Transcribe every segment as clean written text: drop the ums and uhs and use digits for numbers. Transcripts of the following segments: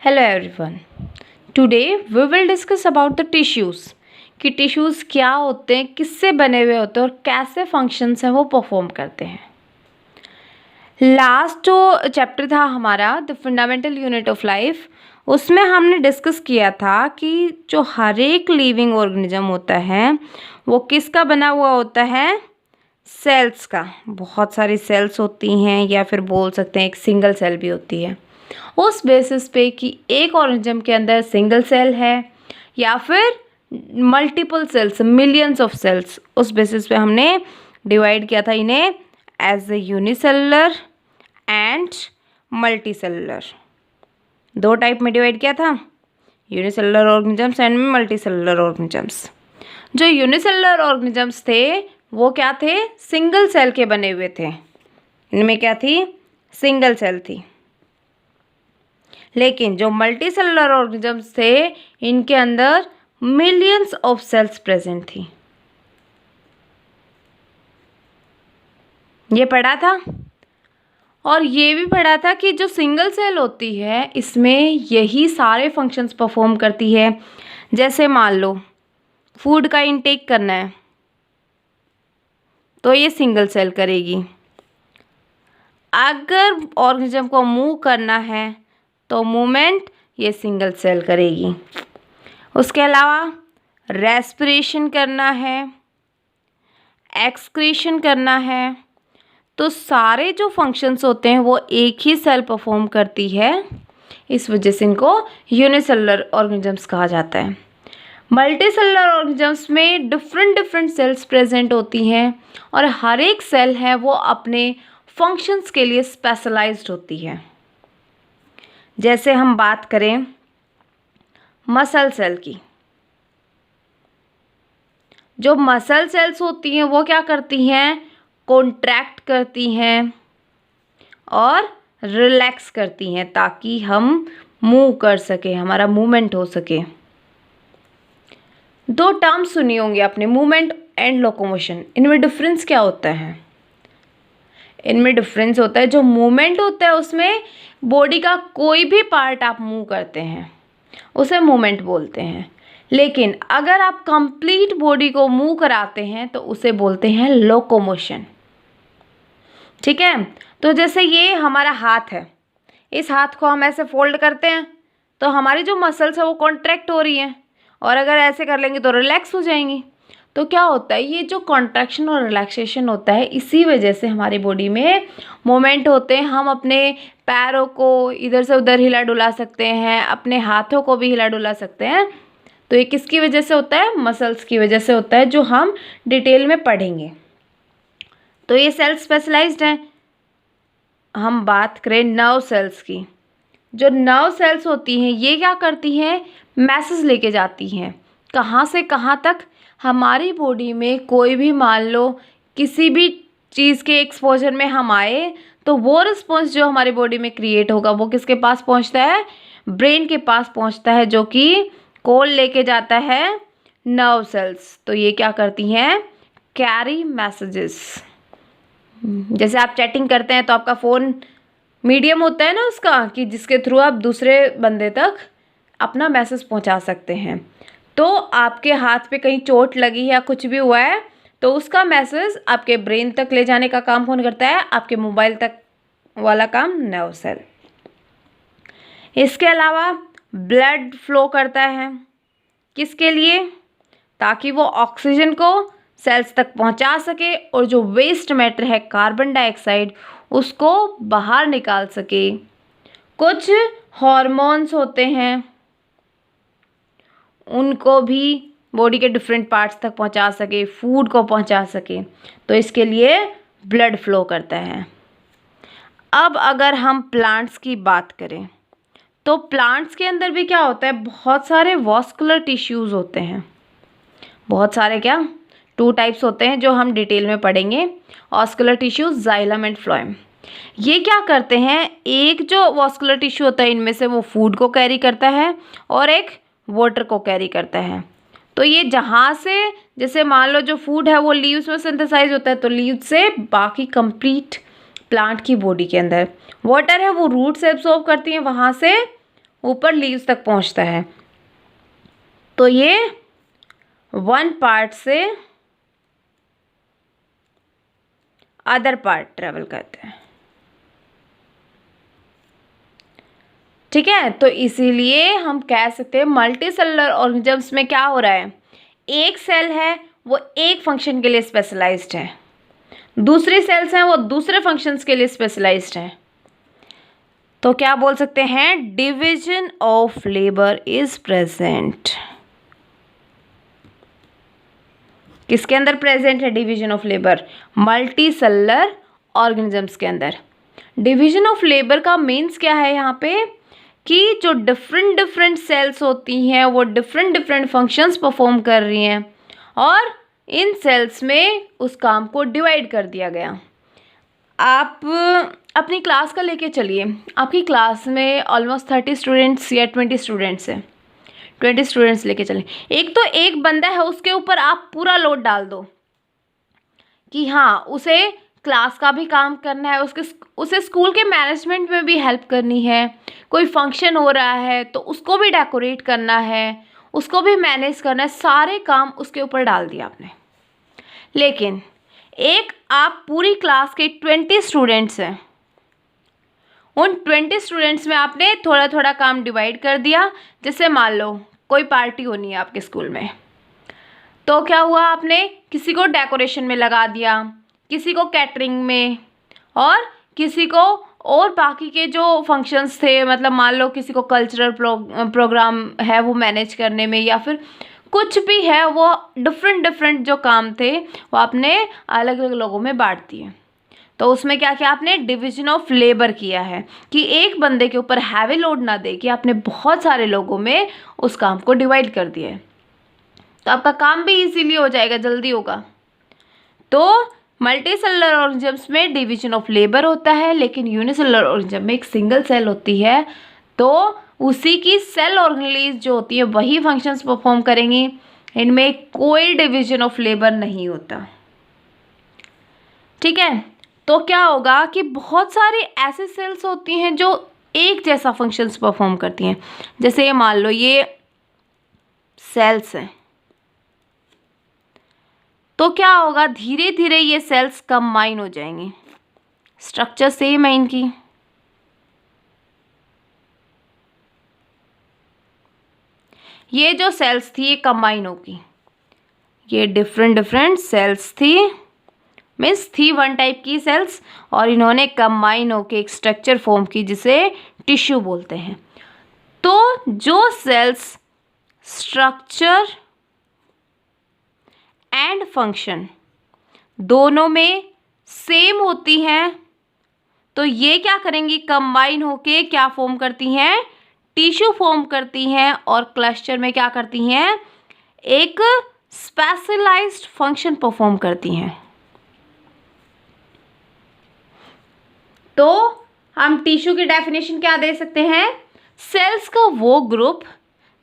Hello everyone. Today we will discuss about the tissues कि tissues क्या होते हैं, किससे बने हुए होते हैं और कैसे फंक्शंस हैं वो परफॉर्म करते हैं। लास्ट जो चैप्टर था हमारा the fundamental unit of life, उसमें हमने डिस्कस किया था कि जो हर एक लिविंग ऑर्गेनिज्म होता है वो किसका बना हुआ होता है, सेल्स का। बहुत सारी सेल्स होती हैं या फिर बोल सकते हैं एक सिंगल सेल भी होती है। उस बेसिस पे कि एक ऑर्गेनिज्म के अंदर सिंगल सेल है या फिर multiple cells, millions of cells, उस बेसिस पे हमने डिवाइड किया था इन्हें as a unicellular and multicellular. दो टाइप में डिवाइड किया था, unicellular organisms and multicellular organisms. जो यूनिसेलुलर ऑर्गेनिजम्स थे वो क्या थे, सिंगल सेल के बने हुए थे। इनमें क्या थी, सिंगल सेल थी। लेकिन जो मल्टीसेलुलर ऑर्गेनिजम्स थे इनके अंदर मिलियंस ऑफ सेल्स प्रेजेंट थी। ये पढ़ा था। और ये भी पढ़ा था कि जो सिंगल सेल होती है इसमें यही सारे फंक्शंस परफॉर्म करती है। जैसे मान लो फूड का इनटेक करना है तो ये सिंगल सेल करेगी। अगर ऑर्गेनिज्म को मूव करना है तो मूवमेंट ये सिंगल सेल करेगी। उसके अलावा रेस्पिरेशन करना है, एक्सक्रीशन करना है, तो सारे जो फंक्शंस होते हैं वो एक ही सेल परफॉर्म करती है। इस वजह से इनको यूनिसेलुलर ऑर्गेनिजम्स कहा जाता है। मल्टीसेलुलर ऑर्गेनिजम्स में डिफरेंट सेल्स प्रेजेंट होती हैं और हर एक सेल है वो अपने फंक्शंस के लिए स्पेशलाइज्ड होती है। जैसे हम बात करें मसल सेल की, जो मसल सेल्स होती हैं वो क्या करती हैं, कॉन्ट्रैक्ट करती हैं और रिलैक्स करती हैं ताकि हम मूव कर सके, हमारा मूवमेंट हो सके। दो टर्म्स सुनी होंगी आपने, मूवमेंट एंड लोकोमोशन। इनमें डिफरेंस क्या होता है? इनमें डिफरेंस होता है जो मूवमेंट होता है उसमें बॉडी का कोई भी पार्ट आप मूव करते हैं उसे मूवमेंट बोलते हैं। लेकिन अगर आप कंप्लीट बॉडी को मूव कराते हैं तो उसे बोलते हैं लोकोमोशन। ठीक है, तो जैसे ये हमारा हाथ है, इस हाथ को हम ऐसे फोल्ड करते हैं तो हमारी जो मसल्स है वो कॉन्ट्रैक्ट हो रही हैं और अगर ऐसे कर लेंगे तो रिलैक्स हो जाएंगी। तो क्या होता है, ये जो कॉन्ट्रैक्शन और रिलैक्सेशन होता है इसी वजह से हमारी बॉडी में मूवमेंट होते हैं। हम अपने पैरों को इधर से उधर हिला डुला सकते हैं, अपने हाथों को भी हिला डुला सकते हैं। तो ये किसकी वजह से होता है, मसल्स की वजह से होता है, जो हम डिटेल में पढ़ेंगे। तो ये सेल्स स्पेशलाइज्ड हैं। हम बात करें नर्व सेल्स की, जो नर्व सेल्स होती हैं ये क्या करती हैं, मैसेज लेके जाती हैं। कहाँ से कहाँ तक, हमारी बॉडी में कोई भी मान लो किसी भी चीज़ के एक्सपोजर में हम आए तो वो रिस्पॉन्स जो हमारी बॉडी में क्रिएट होगा वो किसके पास पहुंचता है, ब्रेन के पास पहुंचता है, जो कि कॉल लेके जाता है नर्व सेल्स। तो ये क्या करती हैं, कैरी मैसेजेस। जैसे आप चैटिंग करते हैं तो आपका फ़ोन मीडियम होता है ना उसका, कि जिसके थ्रू आप दूसरे बंदे तक अपना मैसेज पहुंचा सकते हैं। तो आपके हाथ पे कहीं चोट लगी है या कुछ भी हुआ है तो उसका मैसेज आपके ब्रेन तक ले जाने का काम कौन करता है, आपके मोबाइल तक वाला काम नर्व सेल। इसके अलावा ब्लड फ्लो करता है, किसके लिए, ताकि वो ऑक्सीजन को सेल्स तक पहुंचा सके और जो वेस्ट मैटर है कार्बन डाइऑक्साइड उसको बाहर निकाल सके। कुछ हॉर्मोन्स होते हैं उनको भी बॉडी के डिफरेंट पार्ट्स तक पहुंचा सके, फूड को पहुंचा सके, तो इसके लिए ब्लड फ्लो करता है। अब अगर हम प्लांट्स की बात करें तो प्लांट्स के अंदर भी क्या होता है, बहुत सारे वॉस्कुलर टिश्यूज़ होते हैं। बहुत सारे क्या, 2 टाइप्स होते हैं जो हम डिटेल में पढ़ेंगे, vascular tissues, xylem and phloem. ये क्या करते हैं, एक जो वॉस्कुलर टिश्यू होता है इनमें से वो फूड को कैरी करता है और एक वाटर को कैरी करता है। तो ये जहाँ से, जैसे मान लो जो फूड है वो लीव्स में सिंथेसाइज होता है तो लीव्स से बाकी कंप्लीट प्लांट की बॉडी के अंदर, वाटर है वो रूट से एब्सॉर्ब करती हैं, वहाँ से ऊपर लीव्स तक पहुंचता है। तो ये वन पार्ट से अदर पार्ट ट्रेवल करते हैं। ठीक है, तो इसीलिए हम कह सकते हैं मल्टी सेलुलर ऑर्गेनिजम्स में क्या हो रहा है, एक सेल है वो एक फंक्शन के लिए स्पेशलाइज्ड है, दूसरी सेल्स हैं वो दूसरे फंक्शंस के लिए स्पेशलाइज्ड हैं। तो क्या बोल सकते हैं, division of labour is present. किसके अंदर प्रेजेंट है division of labour, multi cellular organisms के अंदर। डिवीजन ऑफ लेबर का मीन्स क्या है यहाँ पे, कि जो डिफरेंट डिफरेंट सेल्स होती हैं वो डिफरेंट डिफरेंट फंक्शंस परफॉर्म कर रही हैं और इन सेल्स में उस काम को डिवाइड कर दिया गया। आप अपनी क्लास का लेके चलिए, आपकी क्लास में ऑलमोस्ट 30 स्टूडेंट्स या 20 स्टूडेंट्स हैं, 20 स्टूडेंट्स लेके चलें। एक तो एक बंदा है उसके ऊपर आप पूरा लोड डाल दो कि हाँ उसे क्लास का भी काम करना है, उसे स्कूल के मैनेजमेंट में भी हेल्प करनी है, कोई फंक्शन हो रहा है तो उसको भी डेकोरेट करना है, उसको भी मैनेज करना है, सारे काम उसके ऊपर डाल दिया आपने। लेकिन एक आप पूरी क्लास के 20 स्टूडेंट्स हैं, उन 20 स्टूडेंट्स में आपने थोड़ा थोड़ा काम डिवाइड कर दिया। जैसे मान लो कोई पार्टी होनी है आपके स्कूल में, तो क्या हुआ, आपने किसी को डेकोरेशन में लगा दिया, किसी को कैटरिंग में, और किसी को और बाकी के जो फंक्शंस थे, मतलब मान लो किसी को कल्चरल प्रोग्राम है वो मैनेज करने में, या फिर कुछ भी है, वो डिफरेंट डिफरेंट जो काम थे वो आपने अलग अलग लोगों में बांट दिए। तो उसमें क्या किया आपने, डिवीजन ऑफ लेबर किया है कि एक बंदे के ऊपर हैवी लोड ना दे कि आपने बहुत सारे लोगों में उस काम को डिवाइड कर दिया है, तो आपका काम भी इजीली हो जाएगा, जल्दी होगा। तो मल्टी सेलुलर ऑर्गेनिजम्स में डिवीजन ऑफ लेबर होता है, लेकिन यूनिसेलुलर ऑर्गेनिज्म में एक सिंगल सेल होती है, तो उसी की सेल ऑर्गेनेलिज जो होती है वही फंक्शंस परफॉर्म करेंगी, इनमें कोई डिवीजन ऑफ लेबर नहीं होता। ठीक है, तो क्या होगा कि बहुत सारी ऐसे सेल्स होती हैं जो एक जैसा फंक्शंस परफॉर्म करती हैं। जैसे ये मान लो ये सेल्स हैं, तो क्या होगा, धीरे धीरे ये सेल्स कंबाइन हो जाएंगी, स्ट्रक्चर सेम है इनकी। ये जो सेल्स थी ये कंबाइन होगी, ये डिफरेंट डिफरेंट सेल्स थी, मीन्स थी वन टाइप की सेल्स, और इन्होंने कंबाइन होके एक स्ट्रक्चर फॉर्म की जिसे टिश्यू बोलते हैं। तो जो सेल्स स्ट्रक्चर एंड फंक्शन दोनों में सेम होती हैं, तो ये क्या करेंगी, कंबाइन होके क्या फॉर्म करती हैं, टिश्यू फॉर्म करती हैं, और क्लस्टर में क्या करती हैं, एक स्पेशलाइज्ड फंक्शन परफॉर्म करती हैं। तो हम टिश्यू की डेफिनेशन क्या दे सकते हैं, सेल्स का वो ग्रुप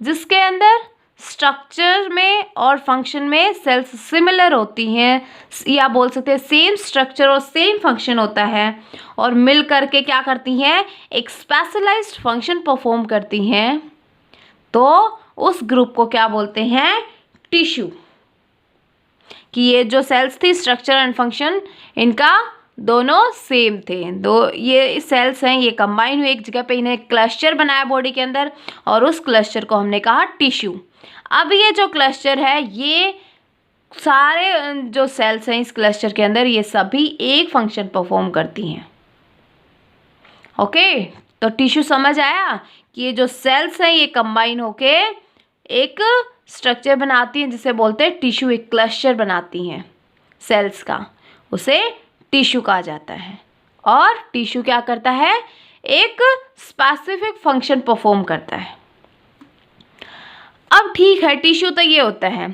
जिसके अंदर स्ट्रक्चर में और फंक्शन में सेल्स सिमिलर होती हैं, या बोल सकते हैं सेम स्ट्रक्चर और सेम फंक्शन होता है, और मिल करके क्या करती हैं, एक स्पेशलाइज्ड फंक्शन परफॉर्म करती हैं, तो उस ग्रुप को क्या बोलते हैं, टिश्यू। कि ये जो सेल्स थी स्ट्रक्चर एंड फंक्शन इनका दोनों सेम थे, दो ये सेल्स हैं ये कंबाइन हुए एक जगह पे, इन्हें क्लस्टर बनाया बॉडी के अंदर, और उस क्लस्टर को हमने कहा टिश्यू। अब ये जो क्लस्टर है, ये सारे जो सेल्स हैं इस क्लस्टर के अंदर, ये सभी एक फंक्शन परफॉर्म करती हैं। ओके, तो टिश्यू समझ आया कि ये जो सेल्स हैं ये कंबाइन होके एक स्ट्रक्चर बनाती हैं जिसे बोलते हैं टिश्यू, एक क्लस्टर बनाती हैं सेल्स का, उसे टिश्यू कहा जाता है। और टिश्यू क्या करता है, एक स्पेसिफिक फंक्शन परफॉर्म करता है। अब ठीक है, टिश्यू तो ये होता है,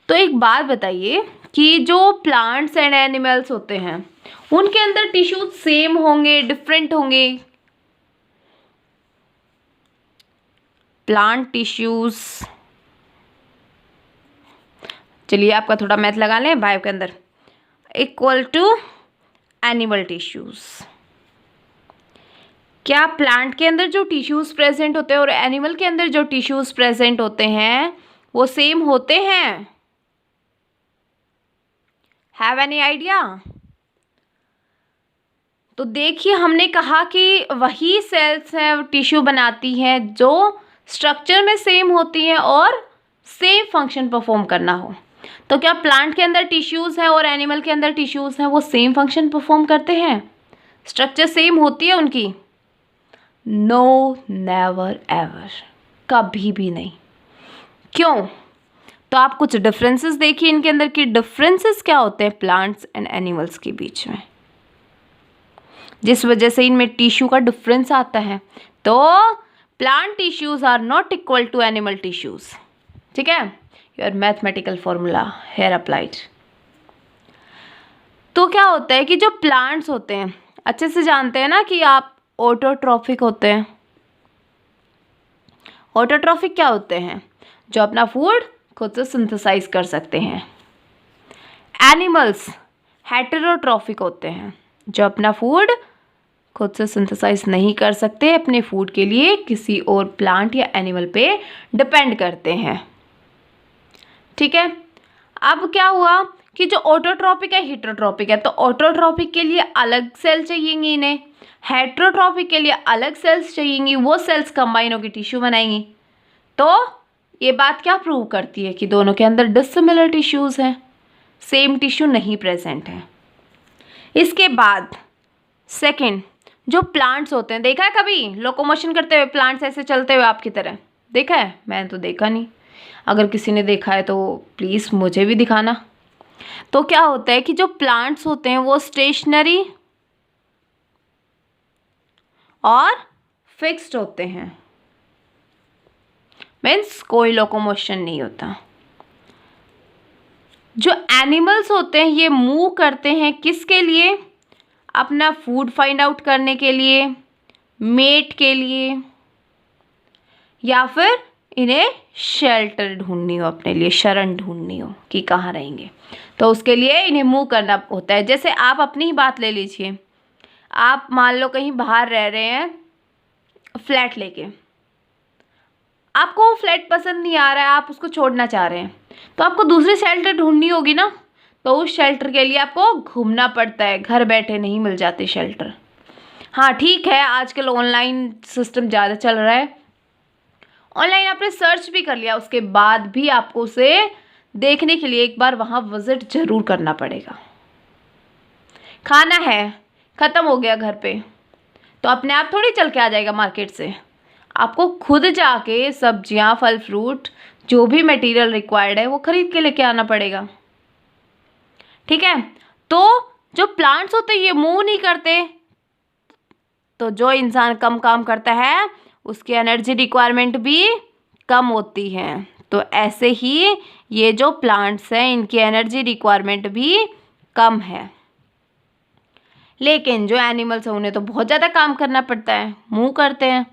तो एक बात बताइए कि जो प्लांट्स एंड एनिमल्स होते हैं उनके अंदर टिश्यू सेम होंगे, डिफरेंट होंगे? प्लांट टिश्यूज, चलिए आपका थोड़ा मैथ लगा लें, बायो के अंदर इक्वल टू एनिमल टिश्यूज। क्या प्लांट के अंदर जो टिश्यूज़ प्रेजेंट होते हैं और एनिमल के अंदर जो टिश्यूज़ प्रेजेंट होते हैं वो सेम होते हैं? Have any idea? तो देखिए, हमने कहा कि वही सेल्स हैं, टिश्यू बनाती हैं जो स्ट्रक्चर में सेम होती हैं और सेम फंक्शन परफॉर्म करना हो। तो क्या प्लांट के अंदर टिश्यूज़ हैं और एनिमल के अंदर टिश्यूज़ हैं वो सेम फंक्शन परफॉर्म करते हैं? स्ट्रक्चर सेम होती है उनकी? नो, नेवर एवर, कभी भी नहीं। क्यों? तो आप कुछ डिफरेंसेस देखिए इनके अंदर की डिफरेंसेस क्या होते हैं प्लांट्स एंड एनिमल्स के बीच में, जिस वजह से इनमें टिश्यू का डिफरेंस आता है। तो plant tissues are not equal to animal tissues. ठीक है, your mathematical formula here applied. तो क्या होता है कि जो प्लांट्स होते हैं, अच्छे से जानते हैं ना कि आप ऑटोट्रॉफिक होते हैं। ऑटोट्रॉफिक क्या होते हैं? जो अपना फूड खुद से सिंथेसाइज कर सकते हैं। एनिमल्स हेटेरोट्रॉफिक होते हैं, जो अपना फूड खुद से सिंथेसाइज नहीं कर सकते, अपने फूड के लिए किसी और प्लांट या एनिमल पे डिपेंड करते हैं। ठीक है, अब क्या हुआ कि जो ऑटोट्रॉपिक है हेटेरोट्रॉपिक है, तो ऑटोट्रॉपिक के लिए अलग सेल चाहिएंगी इन्हें, हेटेरोट्रॉपिक के लिए अलग सेल्स चाहिएंगी, वो सेल्स कंबाइन होकर टिश्यू बनाएंगी। तो ये बात क्या प्रूव करती है कि दोनों के अंदर डिसिमिलर टिश्यूज़ हैं, सेम टिश्यू नहीं प्रेजेंट है। इसके बाद सेकंड, जो प्लांट्स होते हैं, देखा है कभी लोकोमोशन करते हुए प्लांट्स ऐसे चलते हुए आपकी तरह? देखा है? मैंने तो देखा नहीं। अगर किसी ने देखा है तो प्लीज़ मुझे भी दिखाना। तो क्या होता है कि जो प्लांट्स होते हैं वो स्टेशनरी और फिक्स्ड होते हैं, मीन्स कोई लोकोमोशन नहीं होता। जो एनिमल्स होते हैं ये मूव करते हैं किसके लिए? अपना फूड फाइंड आउट करने के लिए, मेट के लिए, या फिर इन्हें शेल्टर ढूंढनी हो, अपने लिए शरण ढूंढनी हो कि कहाँ रहेंगे, तो उसके लिए इन्हें मूव करना होता है। जैसे आप अपनी ही बात ले लीजिए, आप मान लो कहीं बाहर रह रहे हैं फ्लैट लेके, आपको वो फ्लैट पसंद नहीं आ रहा है, आप उसको छोड़ना चाह रहे हैं, तो आपको दूसरी शेल्टर ढूंढनी होगी ना। तो उस शेल्टर के लिए आपको घूमना पड़ता है, घर बैठे नहीं मिल जाते शेल्टर। हाँ ठीक है, आजकल ऑनलाइन सिस्टम ज़्यादा चल रहा है, ऑनलाइन आपने सर्च भी कर लिया, उसके बाद भी आपको उसे देखने के लिए एक बार वहाँ विजिट जरूर करना पड़ेगा। खाना है ख़त्म हो गया घर पे, तो अपने आप थोड़ी चल के आ जाएगा मार्केट से, आपको खुद जाके सब्जियां, फल, फ्रूट, जो भी मटेरियल रिक्वायर्ड है वो खरीद के लेके आना पड़ेगा। ठीक है, तो जो प्लांट्स होते हैं ये मूव नहीं करते, तो जो इंसान कम काम करता है उसकी एनर्जी रिक्वायरमेंट भी कम होती है। तो ऐसे ही ये जो प्लांट्स हैं इनकी एनर्जी रिक्वायरमेंट भी कम है। लेकिन जो एनिमल्स हैं उन्हें तो बहुत ज़्यादा काम करना पड़ता है, मूव करते हैं,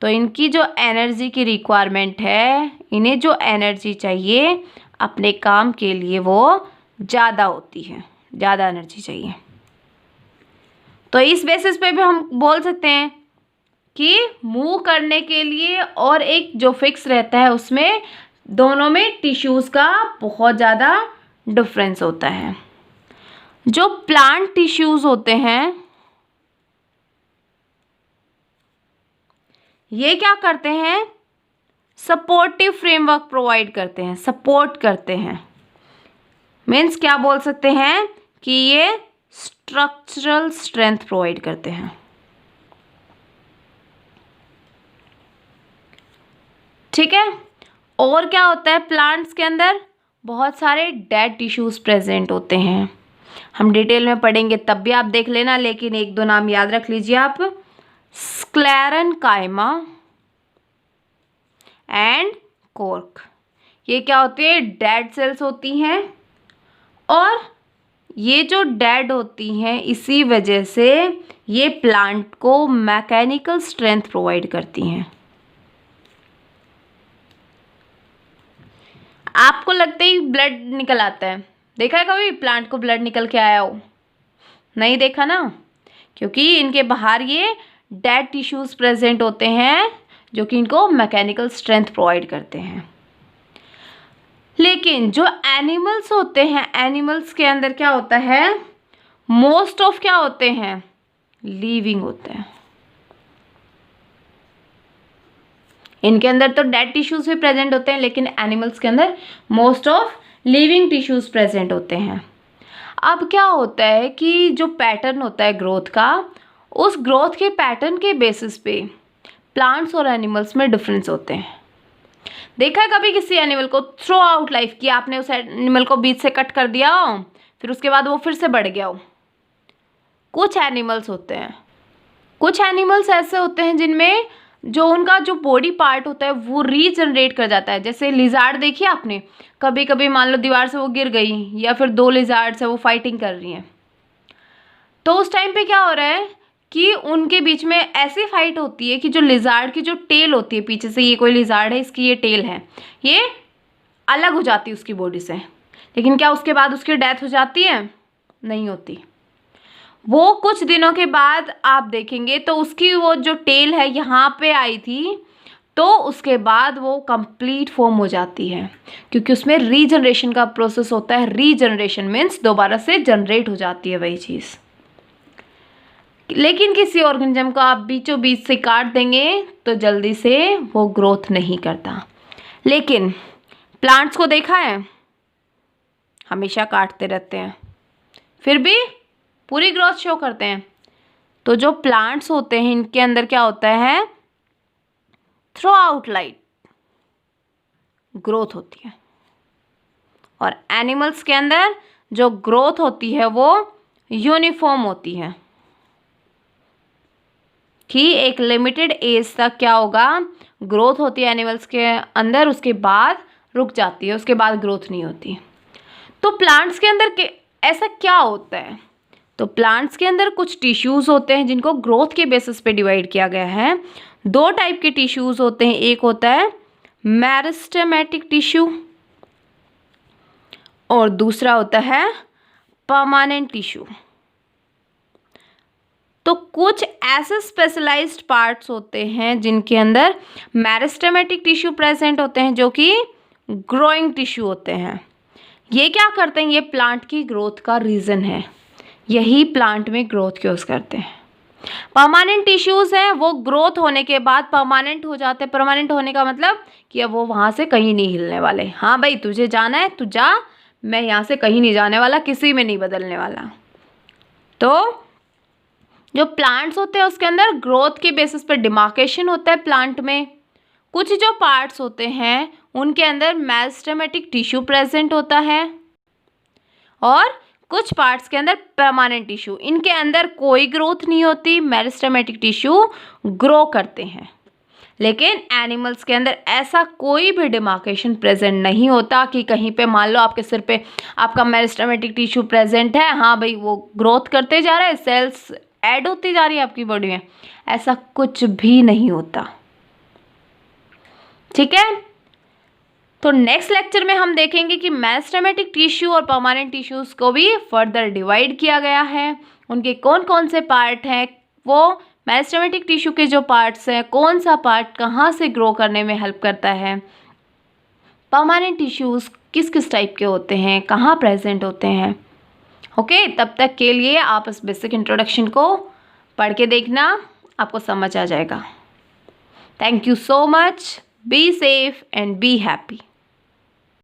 तो इनकी जो एनर्जी की रिक्वायरमेंट है, इन्हें जो एनर्जी चाहिए अपने काम के लिए वो ज़्यादा होती है, ज़्यादा एनर्जी चाहिए। तो इस बेसिस पे भी हम बोल सकते हैं कि मूव करने के लिए और एक जो फिक्स रहता है उसमें, दोनों में टिश्यूज़ का बहुत ज़्यादा डिफरेंस होता है। जो प्लांट टिश्यूज़ होते हैं ये क्या करते हैं? सपोर्टिव फ्रेमवर्क प्रोवाइड करते हैं, सपोर्ट करते हैं। मीन्स क्या बोल सकते हैं कि ये स्ट्रक्चरल स्ट्रेंथ प्रोवाइड करते हैं। ठीक है, और क्या होता है प्लांट्स के अंदर? बहुत सारे डेड टिश्यूज प्रेजेंट होते हैं, हम डिटेल में पढ़ेंगे तब भी आप देख लेना, लेकिन एक दो नाम याद रख लीजिए आप, स्क्लेरेन्काइमा एंड कॉर्क। ये क्या होती है? डेड सेल्स होती हैं, और ये जो डेड होती हैं इसी वजह से ये प्लांट को मैकेनिकल स्ट्रेंथ प्रोवाइड करती हैं। आपको लगते ही ब्लड निकल आता है, देखा है कभी प्लांट को ब्लड निकल के आया हो? नहीं देखा ना, क्योंकि इनके बाहर ये डेड टिश्यूज़ प्रेजेंट होते हैं जो कि इनको मैकेनिकल स्ट्रेंथ प्रोवाइड करते हैं। लेकिन जो एनिमल्स होते हैं, एनिमल्स के अंदर क्या होता है, मोस्ट ऑफ क्या होते हैं, लिविंग होते हैं। इनके अंदर तो डेड टिश्यूज भी प्रेजेंट होते हैं, लेकिन एनिमल्स के अंदर most of living tissues present होते हैं। अब क्या होता है कि जो पैटर्न होता है ग्रोथ का, उस ग्रोथ के पैटर्न के बेसिस पे प्लांट्स और एनिमल्स में डिफरेंस होते हैं। देखा है कभी किसी एनिमल को थ्रू आउट लाइफ की आपने उस एनिमल को बीच से कट कर दिया हो, फिर उसके बाद वो फिर से बढ़ गया हो? कुछ एनिमल्स होते हैं, कुछ एनिमल्स ऐसे होते हैं जिनमें जो उनका जो बॉडी पार्ट होता है वो रीजनरेट कर जाता है। जैसे लिजार्ड देखिए आपने, कभी कभी मान लो दीवार से वो गिर गई या फिर दो लिजार्ड्स है वो फाइटिंग कर रही हैं, तो उस टाइम पे क्या हो रहा है कि उनके बीच में ऐसी फाइट होती है कि जो लिजार्ड की जो टेल होती है पीछे से, ये कोई लिजार्ड है, इसकी ये टेल है, ये अलग हो जाती है उसकी बॉडी से। लेकिन क्या उसके बाद उसकी डेथ हो जाती है? नहीं होती। वो कुछ दिनों के बाद आप देखेंगे तो उसकी वो जो टेल है यहाँ पे आई थी, तो उसके बाद वो कंप्लीट फॉर्म हो जाती है, क्योंकि उसमें रीजनरेशन का प्रोसेस होता है। रीजनरेशन मीन्स दोबारा से जनरेट हो जाती है वही चीज़। लेकिन किसी ऑर्गेनिज्म को आप बीचों बीच से काट देंगे तो जल्दी से वो ग्रोथ नहीं करता। लेकिन प्लांट्स को देखा है, हमेशा काटते रहते हैं, फिर भी पूरी ग्रोथ शो करते हैं। तो जो प्लांट्स होते हैं इनके अंदर क्या होता है, थ्रू आउट लाइफ ग्रोथ होती है, और एनिमल्स के अंदर जो ग्रोथ होती है वो यूनिफॉर्म होती है कि एक लिमिटेड एज तक क्या होगा, ग्रोथ होती है एनिमल्स के अंदर, उसके बाद रुक जाती है, उसके बाद ग्रोथ नहीं होती। तो प्लांट्स के अंदर ऐसा क्या होता है? तो प्लांट्स के अंदर कुछ टिश्यूज़ होते हैं जिनको ग्रोथ के बेसिस पे डिवाइड किया गया है। दो टाइप के टिश्यूज़ होते हैं, एक होता है मेरिस्टेमेटिक टिश्यू और दूसरा होता है परमानेंट टिश्यू। तो कुछ ऐसे स्पेशलाइज्ड पार्ट्स होते हैं जिनके अंदर मेरिस्टेमेटिक टिश्यू प्रेजेंट होते हैं जो कि ग्रोइंग टिश्यू होते हैं। ये क्या करते हैं, ये प्लांट की ग्रोथ का रीज़न है, यही प्लांट में ग्रोथ क्योज करते हैं। परमानेंट टिश्यूज़ हैं वो ग्रोथ होने के बाद परमानेंट हो जाते हैं। परमानेंट होने का मतलब कि अब वो वहाँ से कहीं नहीं हिलने वाले। हाँ भाई तुझे जाना है तू जा, मैं यहाँ से कहीं नहीं जाने वाला, किसी में नहीं बदलने वाला। तो जो प्लांट्स होते हैं उसके अंदर ग्रोथ के बेसिस पर डिमार्केशन होता है प्लांट में। कुछ जो पार्ट्स होते हैं उनके अंदर मेरिस्टेमेटिक टिश्यू प्रेजेंट होता है और कुछ पार्ट्स के अंदर परमानेंट टिश्यू। इनके अंदर कोई ग्रोथ नहीं होती, मेरिस्टेमेटिक टिश्यू ग्रो करते हैं। लेकिन एनिमल्स के अंदर ऐसा कोई भी डिमार्केशन प्रेजेंट नहीं होता कि कहीं पे मान लो आपके सिर पे आपका मेरिस्टेमेटिक टिश्यू प्रेजेंट है, हाँ भाई वो ग्रोथ करते जा रहा है, सेल्स ऐड होती जा रही है आपकी बॉडी में, ऐसा कुछ भी नहीं होता। ठीक है, तो नेक्स्ट लेक्चर में हम देखेंगे कि मेरिस्टेमेटिक टिश्यू और परमानेंट टिश्यूज़ को भी फर्दर डिवाइड किया गया है, उनके कौन कौन से पार्ट हैं, वो मेरिस्टेमेटिक टिश्यू के जो पार्ट्स हैं कौन सा पार्ट कहाँ से ग्रो करने में हेल्प करता है, परमानेंट टिश्यूज़ किस किस टाइप के होते हैं, कहाँ प्रेजेंट होते हैं। ओके, तब तक के लिए आप इस बेसिक इंट्रोडक्शन को पढ़ के देखना, आपको समझ आ जाएगा। Thank you so much, be safe and be happy.